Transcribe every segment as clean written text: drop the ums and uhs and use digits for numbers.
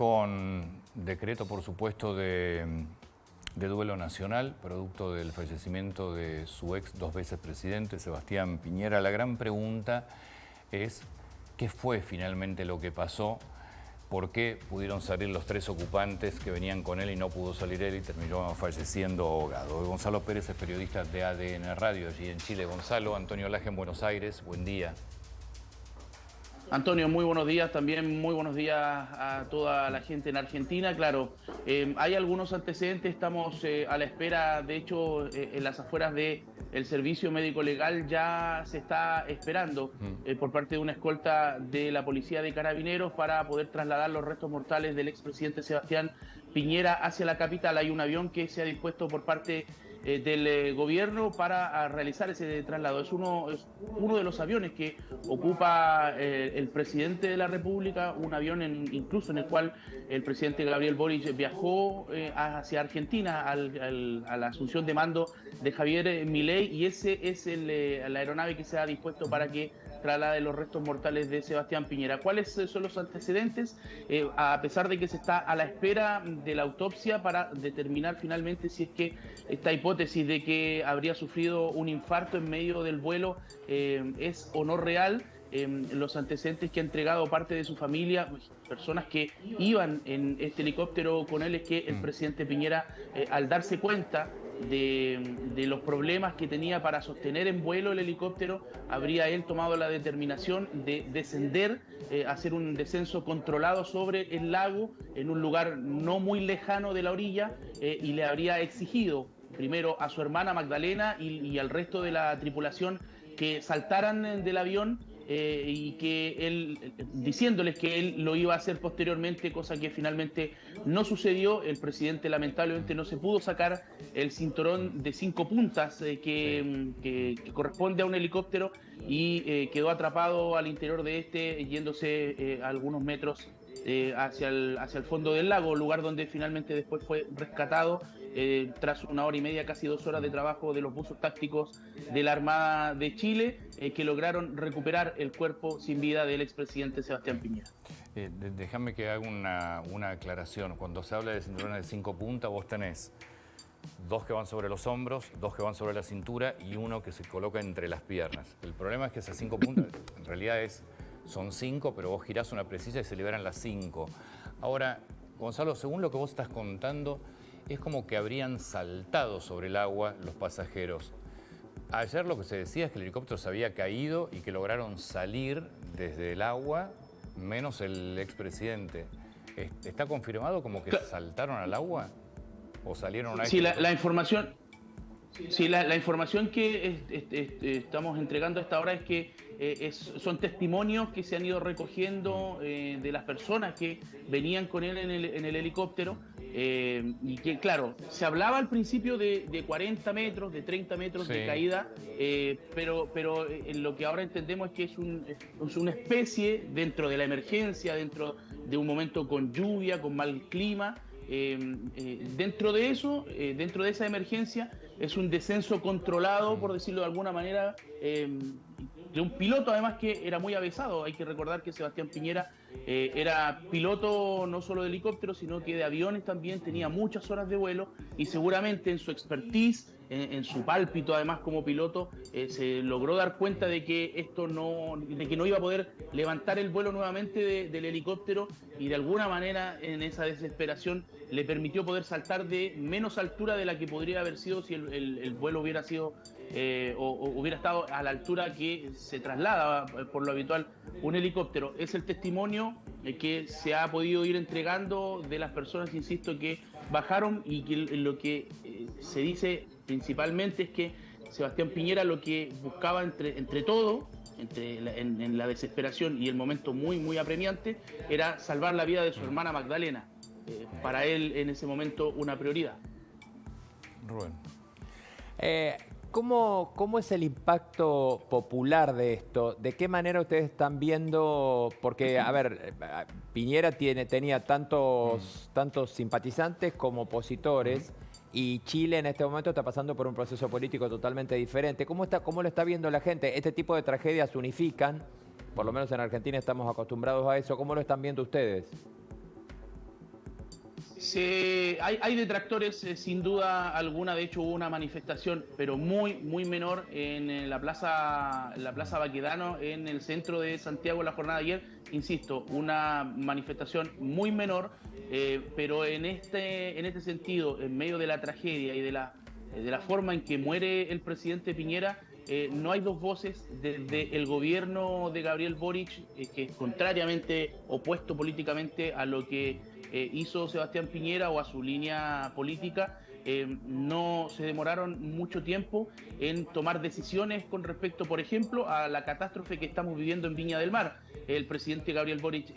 con decreto, por supuesto, de duelo nacional, producto del fallecimiento de su ex 2 veces presidente, Sebastián Piñera. La gran pregunta es, ¿qué fue finalmente lo que pasó? ¿Por qué pudieron salir los 3 ocupantes que venían con él y no pudo salir él y terminó falleciendo ahogado? Gonzalo Pérez es periodista de ADN Radio allí en Chile. Gonzalo, Antonio Laje en Buenos Aires, buen día. Antonio, muy buenos días, también muy buenos días a toda la gente en Argentina. Claro, hay algunos antecedentes, estamos a la espera, de hecho, en las afueras del Servicio Médico Legal ya se está esperando por parte de una escolta de la Policía de Carabineros para poder trasladar los restos mortales del expresidente Sebastián Piñera hacia la capital. Hay un avión que se ha dispuesto por parte del gobierno para realizar ese traslado. Es uno de los aviones que ocupa el presidente de la República, un avión incluso en el cual el presidente Gabriel Boric viajó hacia Argentina a la asunción de mando de Javier Milei, y ese es la aeronave que se ha dispuesto para que traslade los restos mortales de Sebastián Piñera. ¿Cuáles son los antecedentes? A pesar de que se está a la espera de la autopsia para determinar finalmente si es que esta hipótesis de que habría sufrido un infarto en medio del vuelo es o no real, los antecedentes que ha entregado parte de su familia, personas que iban en este helicóptero con él, es que el presidente Piñera, al darse cuenta de los problemas que tenía para sostener en vuelo el helicóptero, habría él tomado la determinación de descender, hacer un descenso controlado sobre el lago en un lugar no muy lejano de la orilla, y le habría exigido primero a su hermana Magdalena y al resto de la tripulación que saltaran del avión, y que él, diciéndoles que él lo iba a hacer posteriormente, cosa que finalmente no sucedió. El presidente lamentablemente no se pudo sacar el cinturón de 5 puntas que corresponde a un helicóptero, y quedó atrapado al interior de este, yéndose algunos metros hacia el fondo del lago, lugar donde finalmente después fue rescatado tras 1 hora y media, casi 2 horas de trabajo de los buzos tácticos de la Armada de Chile, que lograron recuperar el cuerpo sin vida del expresidente Sebastián Piñera. Déjame que haga una aclaración. Cuando se habla de cinturones de 5 puntas, vos tenés 2 que van sobre los hombros, 2 que van sobre la cintura y 1 que se coloca entre las piernas. El problema es que esas 5 puntas en realidad son 5, pero vos girás una precisa y se liberan las 5. Ahora, Gonzalo, según lo que vos estás contando, es como que habrían saltado sobre el agua los pasajeros. Ayer lo que se decía es que el helicóptero se había caído y que lograron salir desde el agua, menos el expresidente. ¿Está confirmado como que saltaron al agua o salieron a... Sí, la información... Sí, la información que estamos entregando a esta hora es que son testimonios que se han ido recogiendo de las personas que venían con él en el helicóptero, y que, claro, se hablaba al principio de 40 metros, de 30 metros de caída, pero lo que ahora entendemos es que es una especie, dentro de la emergencia, dentro de un momento con lluvia, con mal clima, dentro de eso, dentro de esa emergencia, es un descenso controlado, por decirlo de alguna manera, de un piloto además que era muy avezado. Hay que recordar que Sebastián Piñera era piloto no solo de helicópteros, sino que de aviones también, tenía muchas horas de vuelo, y seguramente en su expertise, en su pálpito además como piloto, se logró dar cuenta de que no iba a poder levantar el vuelo nuevamente del helicóptero, y de alguna manera en esa desesperación le permitió poder saltar de menos altura de la que podría haber sido si el vuelo hubiera sido o hubiera estado a la altura que se traslada por lo habitual un helicóptero. Es el testimonio que se ha podido ir entregando de las personas, insisto, que bajaron, y que lo que se dice principalmente es que Sebastián Piñera lo que buscaba entre todo, en la desesperación y el momento muy, muy apremiante, era salvar la vida de su hermana Magdalena. Para él en ese momento una prioridad. Rubén. ¿Cómo es el impacto popular de esto? ¿De qué manera ustedes están viendo? Porque, a ver, Piñera tenía tantos simpatizantes como opositores, y Chile en este momento está pasando por un proceso político totalmente diferente. ¿Cómo lo está viendo la gente? Este tipo de tragedias unifican, por lo menos en Argentina estamos acostumbrados a eso. ¿Cómo lo están viendo ustedes? Hay detractores, sin duda alguna. De hecho, hubo una manifestación, pero muy menor en la Plaza Baquedano, en el centro de Santiago, la jornada de ayer. Insisto, una manifestación muy menor, pero en este sentido, en medio de la tragedia y de la forma en que muere el presidente Piñera, no hay dos voces. Desde el gobierno de Gabriel Boric, que es contrariamente opuesto políticamente a lo que hizo Sebastián Piñera o a su línea política, no se demoraron mucho tiempo en tomar decisiones con respecto, por ejemplo, a la catástrofe que estamos viviendo en Viña del Mar. El presidente Gabriel Boric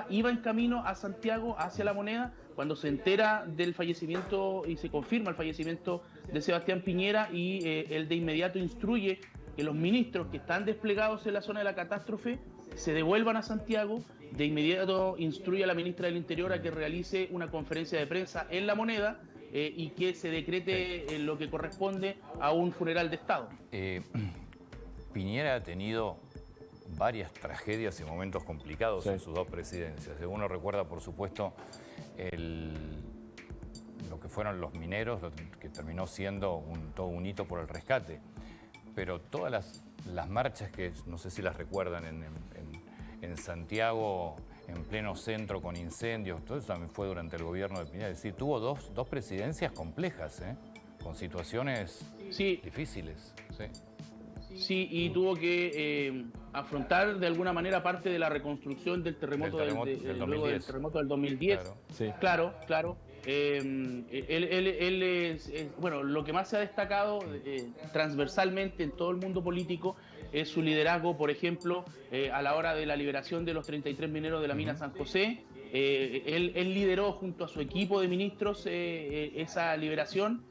iba en camino a Santiago, hacia La Moneda, cuando se entera del fallecimiento y se confirma el fallecimiento de Sebastián Piñera, y él de inmediato instruye que los ministros que están desplegados en la zona de la catástrofe se devuelvan a Santiago. De inmediato instruye a la ministra del Interior a que realice una conferencia de prensa en La Moneda, y que se decrete lo que corresponde a un funeral de Estado. Piñera ha tenido varias tragedias y momentos complicados en sus dos presidencias. Uno recuerda, por supuesto, lo que fueron los mineros, que terminó siendo todo un hito por el rescate. Pero todas las marchas que, no sé si las recuerdan, en Santiago, en pleno centro, con incendios, todo eso también fue durante el gobierno de Piñera. Es decir, tuvo dos presidencias complejas, con situaciones difíciles. Sí, y tuvo que afrontar de alguna manera parte de la reconstrucción del terremoto del 2010. Luego del terremoto del 2010. Claro. Él es, bueno, lo que más se ha destacado transversalmente en todo el mundo político es su liderazgo, por ejemplo, a la hora de la liberación de los 33 mineros de la mina San José. Él lideró junto a su equipo de ministros esa liberación.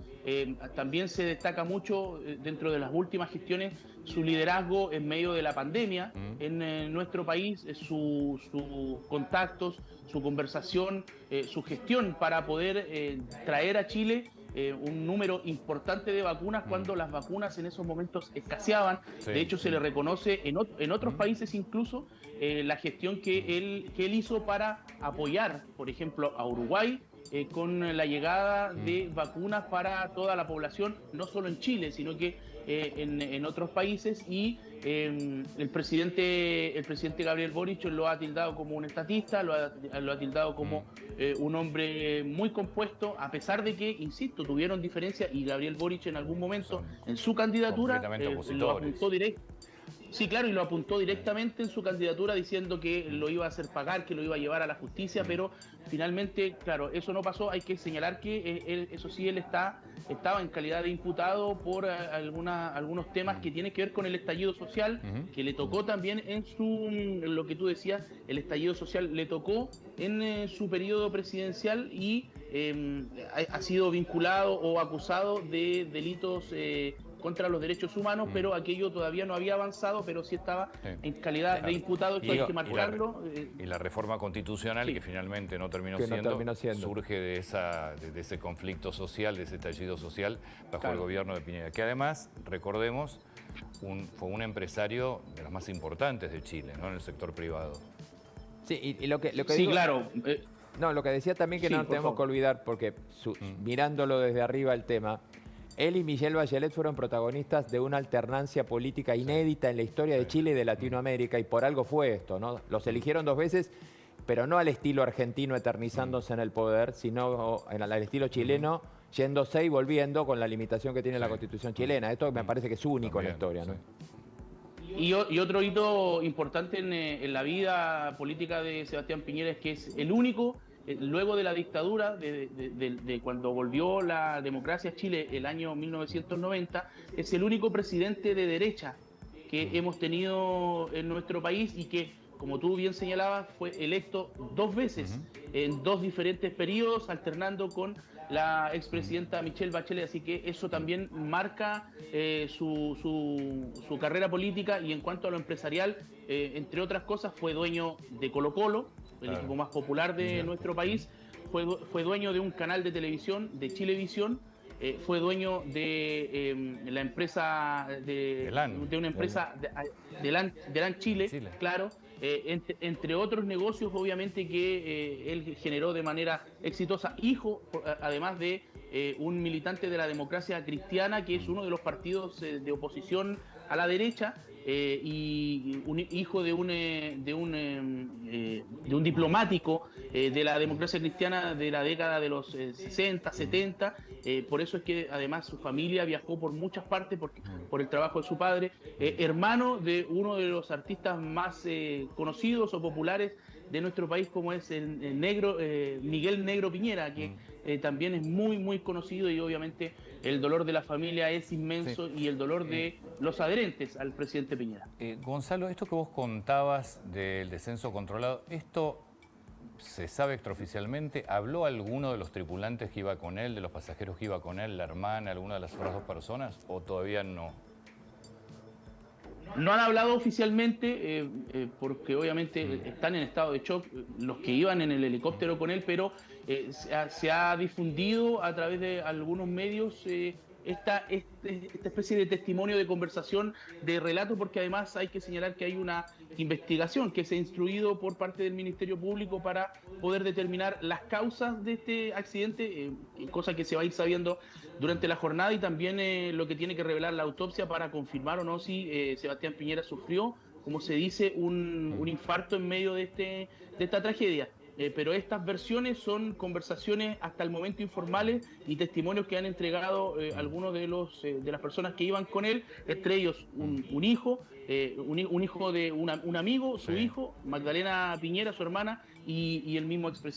También se destaca mucho dentro de las últimas gestiones su liderazgo en medio de la pandemia en nuestro país, sus contactos, su conversación, su gestión para poder traer a Chile un número importante de vacunas cuando las vacunas en esos momentos escaseaban. De hecho, se le reconoce en otros países incluso la gestión que él hizo para apoyar, por ejemplo, a Uruguay, con la llegada de vacunas para toda la población, no solo en Chile, sino que en otros países. Y el presidente Gabriel Boric lo ha tildado como un estatista, lo ha tildado como un hombre muy compuesto, a pesar de que, insisto, tuvieron diferencias, y Gabriel Boric en algún momento en su candidatura lo apuntó directo. Sí, claro, y lo apuntó directamente en su candidatura diciendo que lo iba a hacer pagar, que lo iba a llevar a la justicia, pero finalmente, claro, eso no pasó. Hay que señalar que él estaba en calidad de imputado por algunos temas que tienen que ver con el estallido social, que le tocó también en lo que tú decías, el estallido social le tocó en su periodo presidencial, y ha sido vinculado o acusado de delitos contra los derechos humanos, pero aquello todavía no había avanzado, pero sí estaba en calidad de imputado. Esto hay que marcarlo. Y la reforma constitucional, que finalmente no terminó siendo, surge de ese conflicto social, de ese estallido social bajo el gobierno de Piñera, que además, recordemos, fue un empresario de los más importantes de Chile, ¿no?, en el sector privado. Sí, y lo que sí, digo, claro. No, lo que decía también que no nos tenemos que olvidar, porque mirándolo desde arriba el tema, él y Michelle Bachelet fueron protagonistas de una alternancia política inédita en la historia de Chile y de Latinoamérica, y por algo fue esto, ¿no? Los eligieron dos veces, pero no al estilo argentino eternizándose en el poder, sino al estilo chileno, yéndose y volviendo con la limitación que tiene la Constitución chilena. Esto me parece que es único en la historia, ¿no? Y otro hito importante en la vida política de Sebastián Piñera es que es el único, luego de la dictadura, de cuando volvió la democracia a Chile el año 1990, es el único presidente de derecha que hemos tenido en nuestro país, y que, como tú bien señalabas, fue electo dos veces en dos diferentes periodos, alternando con la expresidenta Michelle Bachelet. Así que eso también marca su carrera política. Y en cuanto a lo empresarial, entre otras cosas, fue dueño de Colo-Colo, el equipo más popular de nuestro país. Fue dueño de un canal de televisión, de Chilevisión. Fue dueño de la empresa de una empresa de LAN Chile, claro. entre otros negocios, obviamente, que él generó de manera exitosa. Hijo, además de un militante de la democracia cristiana, que es uno de los partidos de oposición a la derecha, y hijo de un diplomático de la democracia cristiana de la década de los 60, 70. Por eso es que además su familia viajó por muchas partes por el trabajo de su padre. Hermano de uno de los artistas más conocidos o populares de nuestro país, como es el negro Miguel Negro Piñera, que también es muy, muy conocido, y obviamente el dolor de la familia es inmenso, y el dolor de los adherentes al presidente Piñera. Gonzalo, esto que vos contabas del descenso controlado, ¿esto se sabe extraoficialmente? ¿Habló alguno de los tripulantes que iba con él, de los pasajeros que iba con él, la hermana, alguna de las otras dos personas, o todavía no? No han hablado oficialmente porque obviamente están en estado de shock los que iban en el helicóptero con él, pero se ha difundido a través de algunos medios esta especie de testimonio, de conversación, de relato, porque además hay que señalar que hay una investigación que se ha instruido por parte del Ministerio Público para poder determinar las causas de este accidente, cosa que se va a ir sabiendo durante la jornada, y también lo que tiene que revelar la autopsia para confirmar o no si Sebastián Piñera sufrió, como se dice, un infarto en medio de esta tragedia. Pero estas versiones son conversaciones hasta el momento informales y testimonios que han entregado algunos de las personas que iban con él, entre ellos un hijo, un hijo de un amigo, su hijo, Magdalena Piñera, su hermana, y el mismo expresidente.